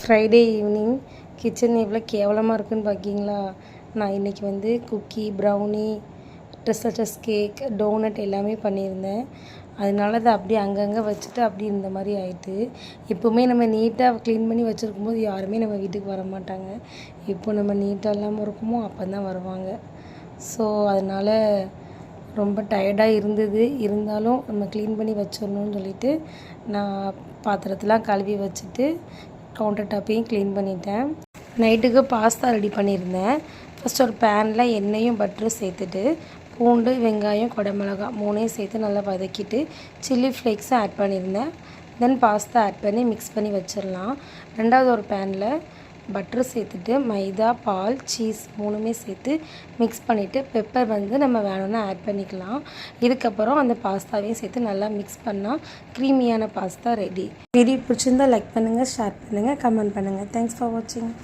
Friday evening kitchen எவ்வளோ கேவலமாக இருக்குதுன்னு பார்க்கிங்களா. நான் இன்றைக்கி வந்து குக்கி, ப்ரௌனி, ட்ரெஸ்ஸஸ் கேக், டோனட் எல்லாமே பண்ணியிருந்தேன். அதனால அதை அப்படியே அங்கங்கே வச்சுட்டு அப்படி இந்த மாதிரி ஆயிட்டு. எப்போவுமே நம்ம நீட்டாக க்ளீன் பண்ணி வச்சுருக்கும் போது யாருமே நம்ம வீட்டுக்கு வர மாட்டாங்க. இப்போ நம்ம நீட்டாக இல்லாமல் இருக்குமோ அப்போ தான் வருவாங்க. ஸோ அதனால் ரொம்ப டயர்டாக இருந்தாலும் நம்ம க்ளீன் பண்ணி வச்சிடணும்னு சொல்லிவிட்டு நான் பாத்திரத்தெலாம் கழுவி வச்சுட்டு கவுண்டர் டாப்பையும் க்ளீன் பண்ணிட்டேன். நைட்டுக்கு பாஸ்தா ரெடி பண்ணியிருந்தேன். ஃபஸ்ட் ஒரு பேனில் எண்ணெயும் பட்டரும் சேர்த்துட்டு பூண்டு, வெங்காயம், குடமிளகா 3ஐயும் சேர்த்து நல்லா வதக்கிட்டு சில்லி ஃப்ளேக்ஸும் ஆட் பண்ணியிருந்தேன். தென் பாஸ்தா ஆட் பண்ணி மிக்ஸ் பண்ணி வச்சிடலாம். ரெண்டாவது ஒரு பேனில் பட்டரு சேர்த்துட்டு மைதா, பால், சீஸ் 3மே சேர்த்து மிக்ஸ் பண்ணிவிட்டு பெப்பர் வந்து நம்ம வேணும்னா ஆட் பண்ணிக்கலாம். இதுக்கப்புறம் அந்த பாஸ்தாவையும் சேர்த்து நல்லா மிக்ஸ் பண்ணால் க்ரீமியான பாஸ்தா ரெடி. வீடியோ பிடிச்சிருந்தால் லைக் பண்ணுங்கள், ஷேர் பண்ணுங்கள், கமெண்ட் பண்ணுங்கள். தேங்க்ஸ் ஃபார் வாட்சிங்.